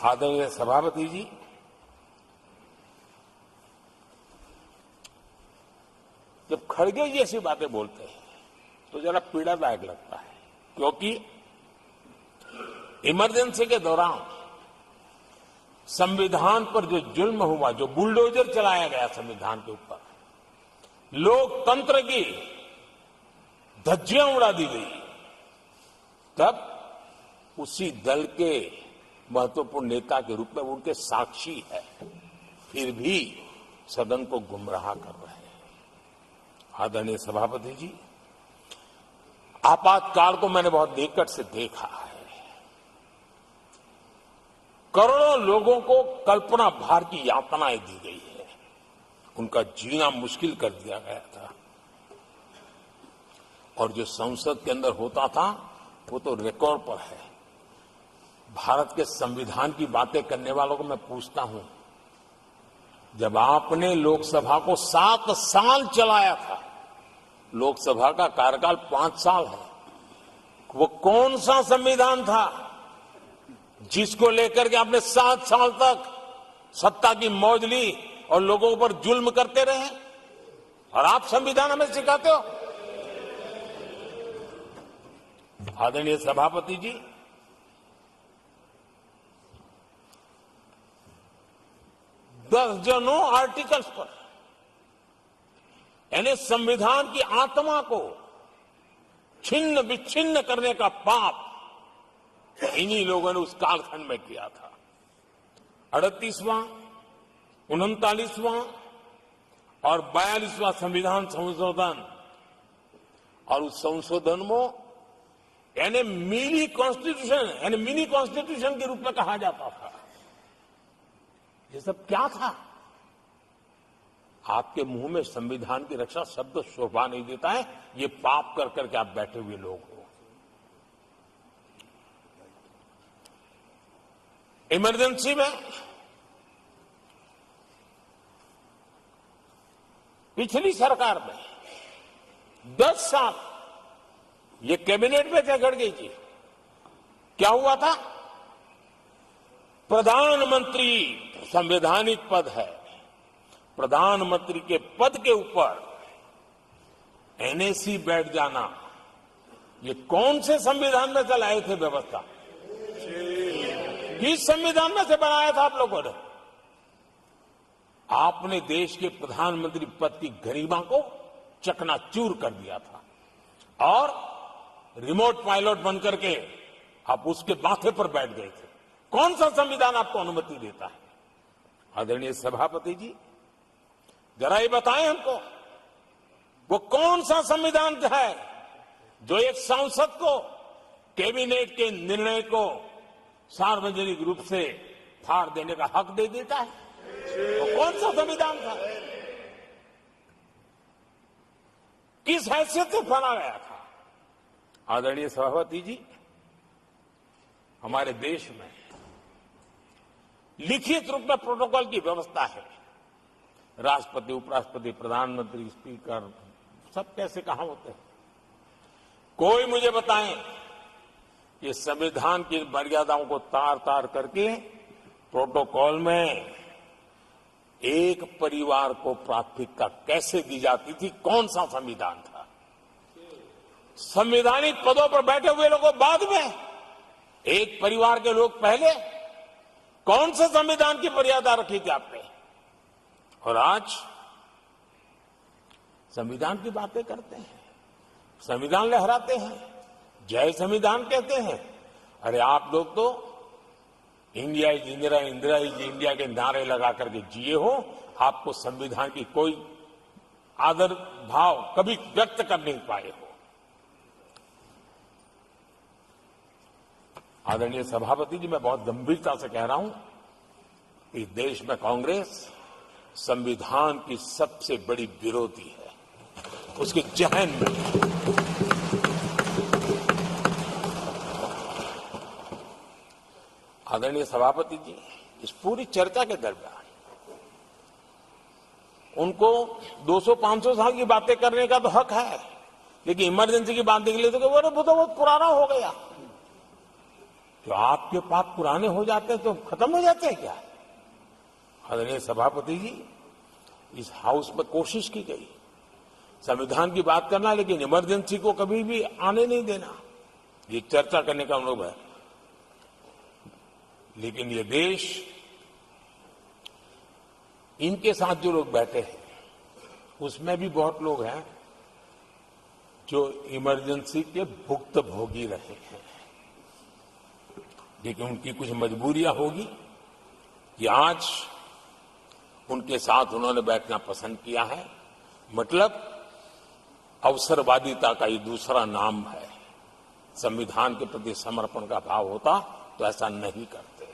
आदरणीय सभापति जी, जब खड़गे जी ऐसी बातें बोलते हैं तो जरा पीड़ादायक लगता है, क्योंकि इमरजेंसी के दौरान संविधान पर जो जुल्म हुआ, जो बुलडोजर चलाया गया संविधान के ऊपर, लोकतंत्र की धज्जियां उड़ा दी गई, तब उसी दल के महत्वपूर्ण नेता के रूप में उनके साक्षी है, फिर भी सदन को गुमराह कर रहे हैं। आदरणीय सभापति जी, आपातकाल को मैंने बहुत निकट से देखा है। करोड़ों लोगों को कल्पना भार की यातनाएं दी गई है, उनका जीना मुश्किल कर दिया गया था, और जो संसद के अंदर होता था वो तो रिकॉर्ड पर है। भारत के संविधान की बातें करने वालों को मैं पूछता हूं, जब आपने लोकसभा को 7 साल चलाया था, लोकसभा का कार्यकाल 5 साल है, वो कौन सा संविधान था जिसको लेकर के आपने 7 साल तक सत्ता की मौज ली और लोगों पर जुल्म करते रहे? और आप संविधान हमें सिखाते हो? आदरणीय सभापति जी, दर्जनों आर्टिकल्स पर, यानी संविधान की आत्मा को छिन्न विच्छिन्न करने का पाप इन्हीं लोगों ने उस कालखंड में किया था। 38वां, 39वां और 42वां संविधान संशोधन, और उस संशोधन में यानी मिनी कॉन्स्टिट्यूशन, यानी मिनी कॉन्स्टिट्यूशन के रूप में कहा जाता था। ये सब क्या था? आपके मुंह में संविधान की रक्षा शब्द शोभा नहीं देता है। ये पाप कर करके आप बैठे हुए लोग हो। इमरजेंसी में पिछली सरकार में 10 साल ये कैबिनेट में झगड़ गई थी। क्या हुआ था? प्रधानमंत्री संवैधानिक पद है, प्रधानमंत्री के पद के ऊपर एनएसी बैठ जाना, ये कौन से संविधान में चलाए थे व्यवस्था? किस संविधान में से बनाया था आप लोगों ने? आपने देश के प्रधानमंत्री पद की गरिमा को चकनाचूर कर दिया था, और रिमोट पायलट बनकर के आप उसके माथे पर बैठ गए थे। कौन सा संविधान आपको अनुमति देता है? आदरणीय सभापति जी, जरा ये बताएं हमको, वो कौन सा संविधान है जो एक सांसद को कैबिनेट के निर्णय को सार्वजनिक रूप से फाड़ देने का हक दे देता है? वो कौन सा संविधान था? किस हैसियत से बना गया था? आदरणीय सभापति जी, हमारे देश में लिखित रूप में प्रोटोकॉल की व्यवस्था है। राष्ट्रपति, उपराष्ट्रपति, प्रधानमंत्री, स्पीकर, सब कैसे कहां होते हैं? कोई मुझे बताएं, ये संविधान की मर्यादाओं को तार तार करके प्रोटोकॉल में एक परिवार को प्राथमिकता कैसे दी जाती थी? कौन सा संविधान था? संवैधानिक पदों पर बैठे हुए लोगों बाद में, एक परिवार के लोग पहले। कौन से संविधान की मर्यादा रखी थी आपने? और आज संविधान की बातें करते हैं, संविधान लहराते हैं, जय संविधान कहते हैं। अरे आप लोग तो India is Indira, Indira is India के नारे लगा करके जिए हो। आपको संविधान की कोई आदर भाव कभी व्यक्त कर नहीं पाए हो। आदरणीय सभापति जी, मैं बहुत गंभीरता से कह रहा हूं कि देश में कांग्रेस संविधान की सबसे बड़ी विरोधी है। उसके जहन में आदरणीय सभापति जी, इस पूरी चर्चा के दरमियान उनको 200-500 साल की बातें करने का तो हक है, लेकिन इमरजेंसी की बात निकली तो वो तो बहुत पुराना हो गया। जो आपके पाप पुराने हो जाते हैं तो खत्म हो जाते हैं क्या? आदरणीय सभापति जी, इस हाउस में कोशिश की गई संविधान की बात करना, लेकिन इमरजेंसी को कभी भी आने नहीं देना, ये चर्चा करने का अनुभव है। लेकिन ये देश, इनके साथ जो लोग बैठे हैं उसमें भी बहुत लोग हैं जो इमरजेंसी के भुक्तभोगी रहे हैं, लेकिन उनकी कुछ मजबूरियां होगी कि आज उनके साथ उन्होंने बैठना पसंद किया है। मतलब अवसरवादिता का ये दूसरा नाम है। संविधान के प्रति समर्पण का भाव होता तो ऐसा नहीं करते।